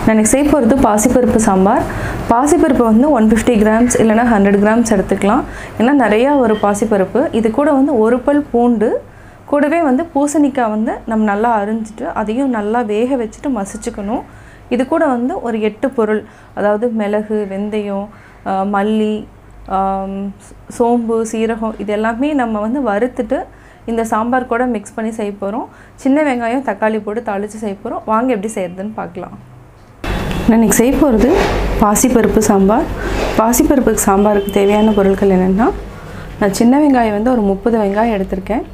நான் செய்ய போகிறது பாசி பருப்பு சாம்பார். பாசி பருப்பு வந்து 150 கிராம்ஸ் இல்லைனா 100 கிராம்ஸ் எடுத்துக்கலாம். ஏன்னா நிறையா ஒரு பாசி பருப்பு. இது கூட வந்து ஒரு பல் பூண்டு, கூடவே வந்து பூசணிக்காய் வந்து நம்ம நல்லா அரிஞ்சிட்டு அதையும் நல்லா வேக வச்சுட்டு மசிச்சுக்கணும். இது கூட வந்து ஒரு 8 பொருள், அதாவது மிளகு, வெந்தயம், மல்லி, சோம்பு, சீரகம், இது எல்லாமே நம்ம வந்து வறுத்துட்டு இந்த சாம்பார் கூட மிக்ஸ் பண்ணி செய்ய போகிறோம். சின்ன வெங்காயம், தக்காளி போட்டு தாளித்து செய்ய போகிறோம். வாங்க எப்படி செய்கிறதுன்னு பார்க்கலாம். நான் இன்றைக்கி செய்ய போகிறது பாசிப்பருப்பு சாம்பார். பாசிப்பருப்புக்கு சாம்பாருக்கு தேவையான பொருட்கள் என்னென்னா, நான் சின்ன வெங்காயம் வந்து ஒரு 30 வெங்காயம் எடுத்திருக்கேன்.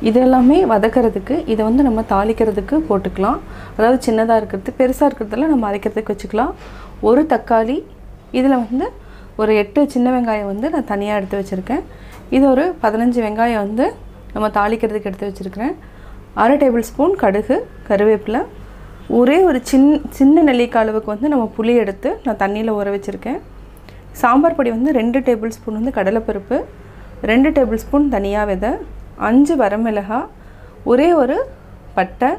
இது எல்லாமே வதக்கிறதுக்கு, இதை வந்து நம்ம தாளிக்கிறதுக்கு போட்டுக்கலாம். அதாவது சின்னதாக இருக்கிறது, பெருசாக இருக்கிறதெல்லாம் நம்ம அரைக்கிறதுக்கு வச்சுக்கலாம். ஒரு தக்காளி, இதில் வந்து ஒரு 8 சின்ன வெங்காயம் வந்து நான் தனியாக எடுத்து வச்சுருக்கேன். இது ஒரு 15 வெங்காயம் வந்து நம்ம தாளிக்கிறதுக்கு எடுத்து வச்சுருக்கிறேன். 1/2 டேபிள் ஸ்பூன் கடுகு, கருவேப்பிலை, ஒரே ஒரு சின்ன நெல்லிக்காய் அளவுக்கு வந்து நம்ம புளி எடுத்து நான் தண்ணியில் ஊற வச்சுருக்கேன். சாம்பார் பொடி வந்து 2 டேபிள் ஸ்பூன் வந்து கடலைப்பருப்பு, 2 டேபிள் ஸ்பூன் தனியா விதை, 5 வரமிளகாய், ஒரே ஒரு பட்டை,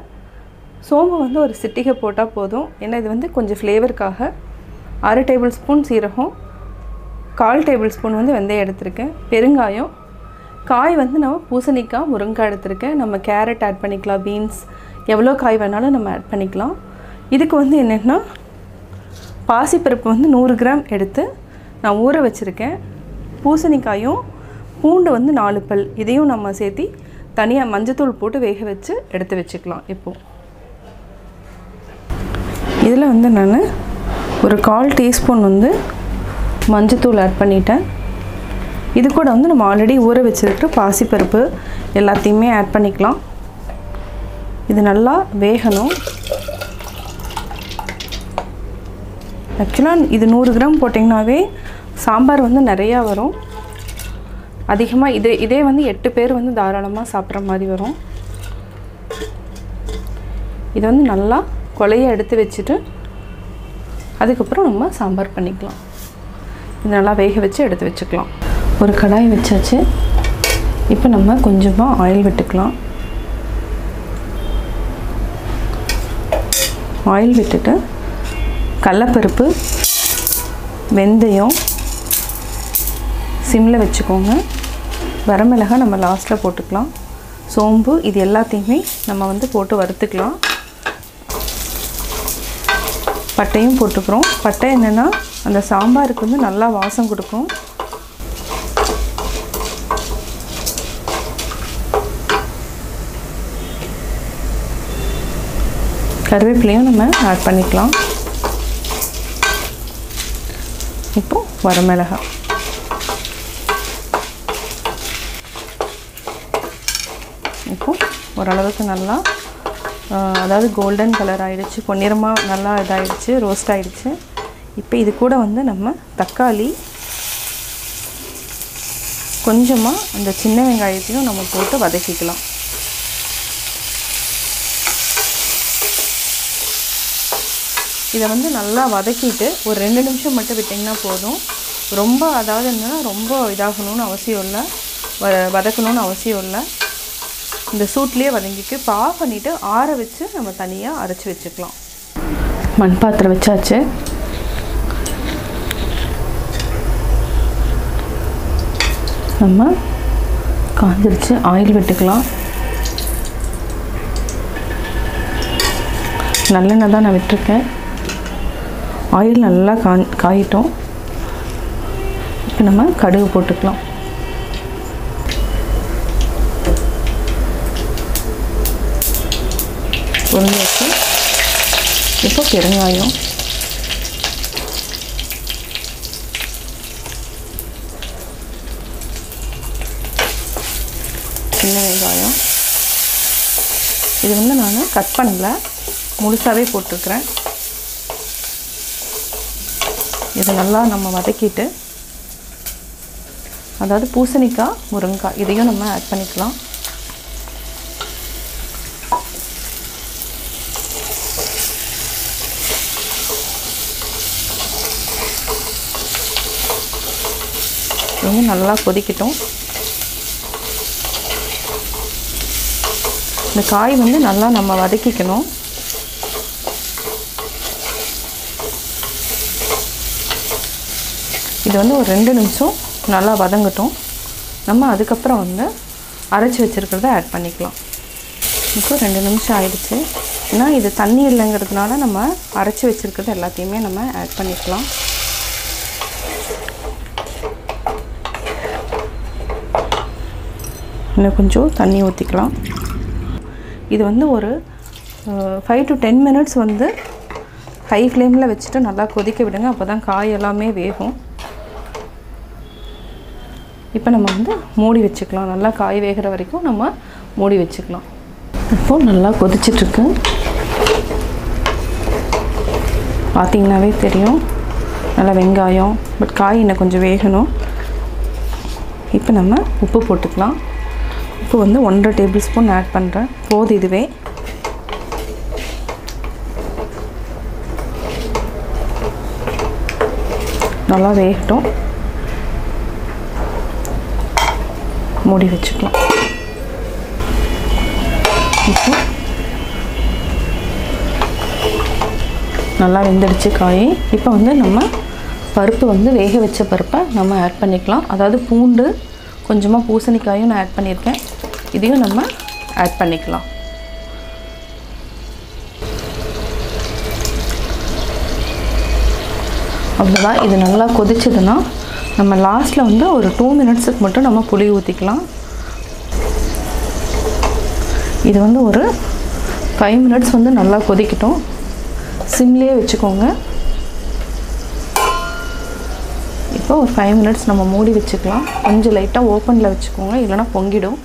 சோம்பு வந்து ஒரு சிட்டிகை போட்டால் போதும். ஏன்னா இது வந்து கொஞ்சம் ஃப்ளேவருக்காக. 1/2 டேபிள் ஸ்பூன் சீரகம், 1/4 டேபிள் ஸ்பூன் வந்து வெந்தயம் எடுத்திருக்கேன். பெருங்காயம், காய் வந்து நம்ம பூசணிக்காய், முருங்கைக்காய் எடுத்திருக்கேன். நம்ம கேரட் ஆட் பண்ணிக்கலாம், பீன்ஸ், எவ்வளோ காய் வேணாலும் நம்ம ஆட் பண்ணிக்கலாம். இதுக்கு வந்து என்னென்னா, பாசிப்பருப்பு வந்து 100 கிராம் எடுத்து நான் ஊற வச்சுருக்கேன். பூசணிக்காயும், பூண்டு வந்து 4 பல், இதையும் நம்ம சேர்த்து தனியாக மஞ்சத்தூள் போட்டு வேக வச்சு எடுத்து வச்சுக்கலாம். இப்போது இதில் வந்து நான் ஒரு 1/4 டீஸ்பூன் வந்து மஞ்சத்தூள் ஆட் பண்ணிட்டேன். இது கூட வந்து நம்ம ஆல்ரெடி ஊற வச்சுருக்கிற பாசிப்பருப்பு எல்லாத்தையுமே ஆட் பண்ணிக்கலாம். இது நல்லா வேகணும். ஆக்சுவலாக இது 100 கிராம் போட்டிங்கனாவே சாம்பார் வந்து நிறையா வரும். அதிகமாக இதே வந்து 8 பேர் வந்து தாராளமாக சாப்பிட்ற மாதிரி வரும். இது வந்து நல்லா கொலையை எடுத்து வச்சுட்டு அதுக்கப்புறம் நம்ம சாம்பார் பண்ணிக்கலாம். இது நல்லா வேக வச்சு எடுத்து வச்சுக்கலாம். ஒரு கடாய் வச்சாச்சு. இப்போ நம்ம கொஞ்சமாக ஆயில் விட்டுக்கலாம். ஆயில் விட்டுட்டு கடலைப்பருப்பு, வெந்தயம் சிம்மில் வச்சுக்கோங்க. வரமிளகாய் நம்ம லாஸ்ட்டில் போட்டுக்கலாம். சோம்பு, இது எல்லாத்தையுமே நம்ம வந்து போட்டு வறுத்துக்கலாம். பட்டையும் போட்டுக்கிறோம். பட்டை என்னென்னா அந்த சாம்பாருக்கு வந்து நல்லா வாசம் கொடுக்கும். கருவேப்பிலையும் நம்ம ஆட் பண்ணிக்கலாம். இப்போது வரமிளகாய், இப்போது ஓரளவுக்கு நல்லா அதாவது கோல்டன் கலர் ஆகிடுச்சு, பொன்னிறமாக நல்லா இதாகிடுச்சு, ரோஸ்ட் ஆகிடுச்சு. இப்போ இது கூட வந்து நம்ம தக்காளி, கொஞ்சமாக அந்த சின்ன வெங்காயத்தையும் நம்ம போட்டு வதக்கிக்கலாம். இதை வந்து நல்லா வதக்கிட்டு ஒரு 2 நிமிஷம் மட்டும் விட்டிங்கன்னா போதும். ரொம்ப அதாவது என்னென்னா ரொம்ப இதாகணும்னு அவசியம் இல்லை, வதக்கணும்னு அவசியம் இல்லை. இந்த சூட்லேயே வதங்கிட்டு இப்போ ஆஃப் பண்ணிவிட்டு ஆற வச்சு நம்ம தனியாக அரைச்சி வச்சுக்கலாம். மண் பாத்திரம் வச்சாச்சு. நம்ம காஞ்சிருச்சு, ஆயில் விட்டுக்கலாம். நல்லெண்ணெய் தான் நான் விட்டுருக்கேன். ஆயில் நல்லா காயிட்டோம். இப்போ நம்ம கடுகு போட்டுக்கலாம். பொரிஞ்சாச்சு. இப்போ பெருங்காயம், சின்ன வெங்காயம், இது வந்து நான் கட் பண்ணல, முழுசாகவே போட்டிருக்கிறேன். இதை நல்லா நம்ம வதக்கிட்டு, அதாவது பூசணிக்காய், முருங்கைக்காய், இதையும் நம்ம ஆட் பண்ணிக்கலாம். இது நல்லா கொதிக்கட்டும். இந்த காய் வந்து நல்லா நம்ம வதக்கிக்கணும். இது வந்து ஒரு 2 நிமிஷம் நல்லா வதங்கட்டும். நம்ம அதுக்கப்புறம் வந்து அரைச்சி வச்சுருக்கிறத ஆட் பண்ணிக்கலாம். இப்போ 2 நிமிஷம் ஆயிடுச்சு. ஏன்னா இது தண்ணி இல்லைங்கிறதுனால நம்ம அரைச்சி வச்சுருக்கிறது எல்லாத்தையுமே நம்ம ஆட் பண்ணிக்கலாம். இன்னும் கொஞ்சம் தண்ணி ஊற்றிக்கலாம். இது வந்து ஒரு 5 to 10 minutes வந்து ஹை ஃப்ளேமில் வச்சுட்டு நல்லா கொதிக்க விடுங்க. அப்போ தான் காய் எல்லாமே வேகும். இப்போ நம்ம வந்து மூடி வச்சுக்கலாம். நல்லா காய் வேகிற வரைக்கும் நம்ம மூடி வச்சுக்கலாம். இப்போது நல்லா கொதிச்சிட்ருக்கு. பார்த்திங்கனாவே தெரியும் நல்லா வெங்காயம், பட் காய் இன்னும் கொஞ்சம் வேகணும். இப்போ நம்ம உப்பு போட்டுக்கலாம். உப்பு வந்து 1.5 டேபிள் ஸ்பூன் ஆட் பண்ணுறேன். போதும் இதுவே. நல்லா வேகட்டும். மூடி வச்சுக்கலாம். இப்போ நல்லா வெந்துடுச்சு காய். இப்போ வந்து நம்ம பருப்பு வந்து வேக வச்ச பருப்பை நம்ம ஆட் பண்ணிக்கலாம். அதாவது பூண்டு, கொஞ்சமாக பூசணிக்காயும் நான் ஆட் பண்ணியிருக்கேன். இதையும் நம்ம ஆட் பண்ணிக்கலாம். அவ்வளோதான். இது நல்லா கொதிச்சதுன்னா நம்ம லாஸ்ட்டில் வந்து ஒரு 2 மினிட்ஸுக்கு மட்டும் நம்ம புளி ஊற்றிக்கலாம். இது வந்து ஒரு 5 மினிட்ஸ் வந்து நல்லா கொதிக்கட்டும். சிம்லேயே வச்சுக்கோங்க. இப்போ ஒரு 5 மினிட்ஸ் நம்ம மூடி வச்சுக்கலாம். கொஞ்சம் லைட்டாக ஓப்பனில் வச்சுக்கோங்க, இல்லைனா பொங்கிடும்.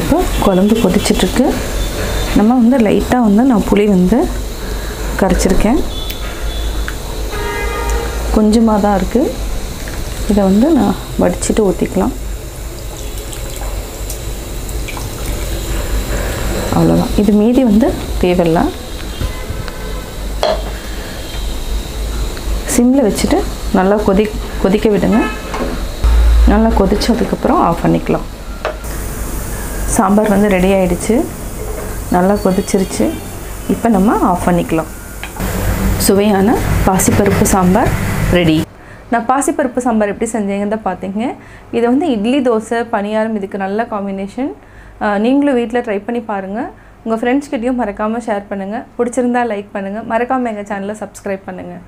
இப்போ குழம்பு கொதிச்சிட்ருக்கு. நம்ம வந்து லைட்டாக வந்து நான் புளி வந்து கரைச்சிருக்கேன். கொஞ்சமாக தான் இருக்குது. இதை வந்து நான் வடிச்சிட்டு ஊற்றிக்கலாம். அவ்வளோதான். இது மீதி வந்து தேவையில்லை. சிம்மில் வச்சுட்டு நல்லா கொதிக்க விடுங்க. நல்லா கொதிச்சதுக்கப்புறம் ஆஃப் பண்ணிக்கலாம். சாம்பார் வந்து ரெடி ஆகிடுச்சு. நல்லா கொதிச்சிருச்சு. இப்போ நம்ம ஆஃப் பண்ணிக்கலாம். சுவையான பாசிப்பருப்பு சாம்பார் ரெடி. நான் பாசிப்பருப்பு சாம்பார் எப்படி செஞ்சேங்கிறத பார்த்தீங்க. இது வந்து இட்லி, தோசை, பணியாரம் இதுக்கு நல்ல காம்பினேஷன். நீங்களும் வீட்டில் ட்ரை பண்ணி பாருங்கள். உங்கள் ஃப்ரெண்ட்ஸ்கிட்டையும் மறக்காமல் ஷேர் பண்ணுங்கள். பிடிச்சிருந்தா லைக் பண்ணுங்கள். மறக்காமல் எங்கள் சேனலை சப்ஸ்கிரைப் பண்ணுங்கள்.